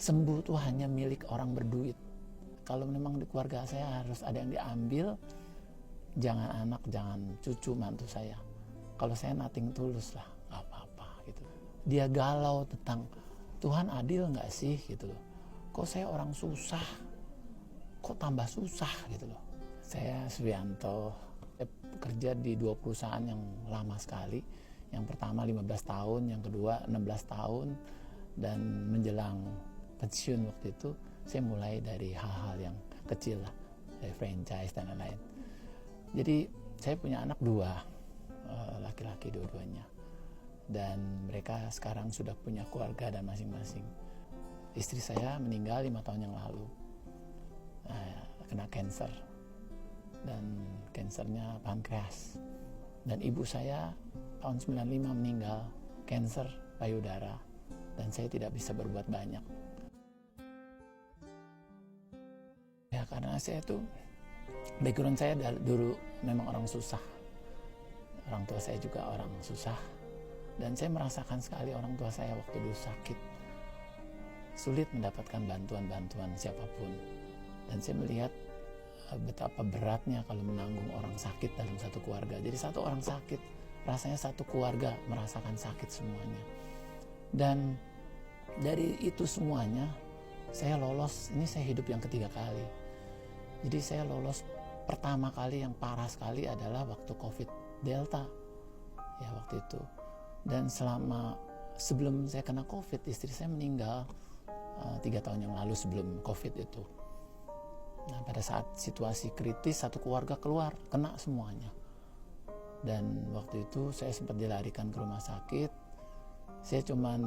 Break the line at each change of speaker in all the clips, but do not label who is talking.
sembuh tuh hanya milik orang berduit. Kalau memang di keluarga saya harus ada yang diambil, jangan anak, jangan cucu mantu saya. Kalau saya nothing tulus lah, nggak apa-apa gitu. Dia galau tentang Tuhan adil nggak sih gitu loh. Kok saya orang susah, kok tambah susah gitu loh. Saya Suyanto, bekerja di 2 perusahaan yang lama sekali. Yang pertama 15 tahun, yang kedua 16 tahun, dan menjelang pensiun waktu itu saya mulai dari hal-hal yang kecil lah, dari franchise dan lain-lain. Jadi saya punya anak 2, laki-laki dua-duanya, dan mereka sekarang sudah punya keluarga dan masing-masing. Istri saya meninggal 5 tahun yang lalu, kena cancer, dan kansernya pankreas. Dan ibu saya tahun 95 meninggal kanker payudara, dan saya tidak bisa berbuat banyak. Ya karena saya tuh, background saya dulu memang orang susah. Orang tua saya juga orang susah, dan saya merasakan sekali orang tua saya waktu dulu sakit, sulit mendapatkan bantuan-bantuan siapapun. Dan saya melihat betapa beratnya kalau menanggung orang sakit dalam satu keluarga. Jadi satu orang sakit, rasanya satu keluarga merasakan sakit semuanya. Dan dari itu semuanya, saya lolos, ini saya hidup yang ketiga kali. Jadi saya lolos pertama kali yang parah sekali adalah waktu COVID Delta, ya waktu itu. Dan sebelum saya kena COVID, istri saya meninggal 3 tahun yang lalu sebelum COVID itu. Nah pada saat situasi kritis, satu keluarga keluar, kena semuanya. Dan waktu itu saya sempat dilarikan ke rumah sakit. Saya cuman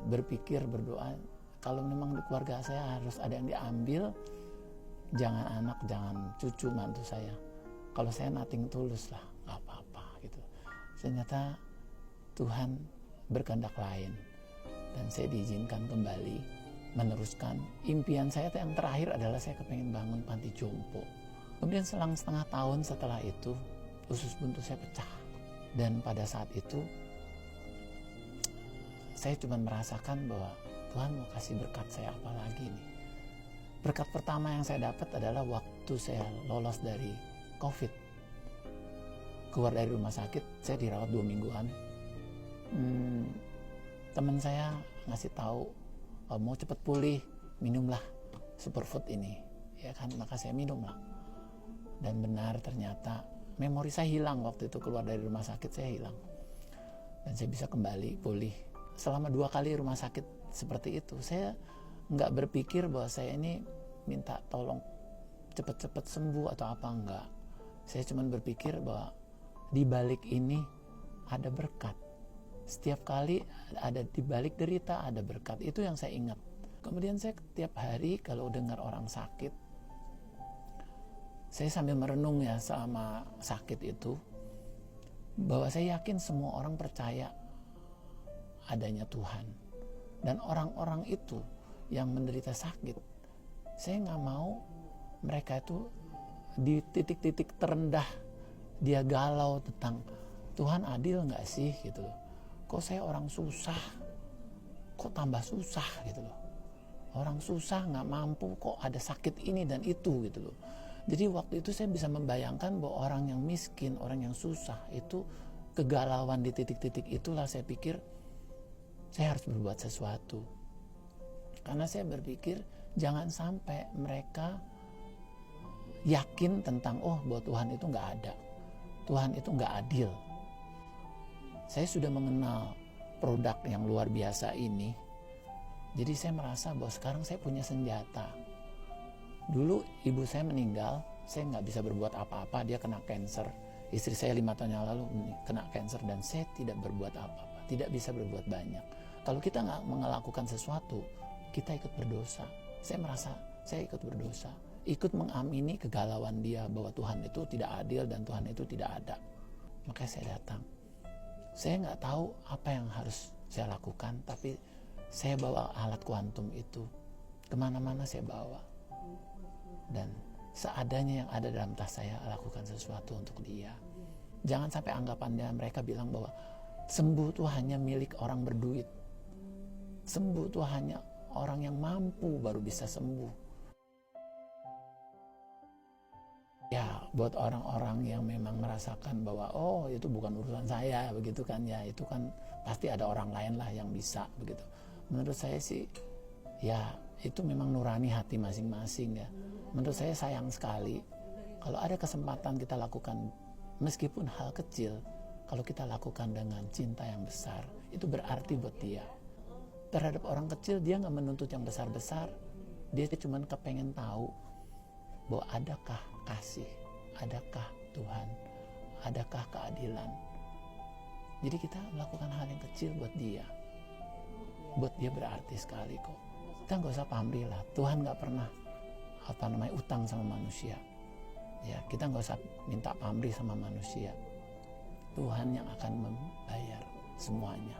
berpikir, berdoa, kalau memang di keluarga saya harus ada yang diambil, jangan anak, jangan cucu mantu saya. Kalau saya nothing tulus lah, nggak apa-apa gitu. Ternyata Tuhan berkehendak lain, dan saya diizinkan kembali meneruskan impian saya. Yang terakhir adalah saya kepengen bangun panti jompo. Kemudian selang setengah tahun setelah itu, usus buntu saya pecah. Dan pada saat itu saya cuma merasakan bahwa Tuhan mau kasih berkat saya apa lagi nih. Berkat pertama yang saya dapat adalah waktu saya lolos dari COVID, keluar dari rumah sakit, saya dirawat 2 mingguan. Teman saya ngasih tahu, mau cepat pulih, minumlah superfood ini, ya kan? Maka saya minum lah. Dan benar, ternyata memori saya hilang waktu itu. Keluar dari rumah sakit saya hilang, dan saya bisa kembali pulih. Selama 2 kali rumah sakit seperti itu, saya nggak berpikir bahwa saya ini minta tolong cepat-cepat sembuh atau apa, enggak. Saya cuma berpikir bahwa di balik ini ada berkat. Setiap kali ada di balik derita ada berkat. Itu yang saya ingat. Kemudian saya tiap hari kalau dengar orang sakit, saya sambil merenung ya sama sakit itu, bahwa saya yakin semua orang percaya adanya Tuhan. Dan orang-orang itu yang menderita sakit, saya nggak mau mereka itu di titik-titik terendah dia galau tentang Tuhan adil nggak sih gitu loh. Kok saya orang susah, kok tambah susah gitu loh. Orang susah nggak mampu, kok ada sakit ini dan itu gitu loh. Jadi waktu itu saya bisa membayangkan bahwa orang yang miskin, orang yang susah itu kegalauan di titik-titik itulah. Saya pikir saya harus berbuat sesuatu. Karena saya berpikir jangan sampai mereka yakin tentang bahwa Tuhan itu nggak ada, Tuhan itu nggak adil. Saya sudah mengenal produk yang luar biasa ini, jadi saya merasa bahwa sekarang saya punya senjata. Dulu ibu saya meninggal, saya nggak bisa berbuat apa-apa, dia kena cancer. Istri saya 5 tahun yang lalu kena cancer, dan saya tidak berbuat apa-apa, tidak bisa berbuat banyak. Kalau kita nggak melakukan sesuatu, kita ikut berdosa. Saya merasa saya ikut berdosa, ikut mengamini kegalauan dia bahwa Tuhan itu tidak adil dan Tuhan itu tidak ada. Makanya saya datang. Saya nggak tahu apa yang harus saya lakukan, tapi saya bawa alat kuantum itu kemana-mana saya bawa, dan seadanya yang ada dalam tas saya lakukan sesuatu untuk dia. Jangan sampai anggapannya mereka bilang bahwa sembuh itu hanya milik orang berduit, sembuh itu hanya orang yang mampu baru bisa sembuh. Ya, buat orang-orang yang memang merasakan bahwa oh itu bukan urusan saya begitu kan ya, itu kan pasti ada orang lain lah yang bisa begitu. Menurut saya sih ya itu memang nurani hati masing-masing ya. Menurut saya sayang sekali kalau ada kesempatan kita lakukan meskipun hal kecil, kalau kita lakukan dengan cinta yang besar, itu berarti buat dia. Terhadap orang kecil dia nggak menuntut yang besar-besar, dia cuma kepengen tahu bahwa adakah kasih, adakah Tuhan, adakah keadilan. Jadi kita melakukan hal yang kecil buat dia berarti sekali kok. Kita nggak usah pamrih lah, Tuhan nggak pernah utang sama manusia. Ya, kita nggak usah minta pamrih sama manusia. Tuhan yang akan membayar semuanya.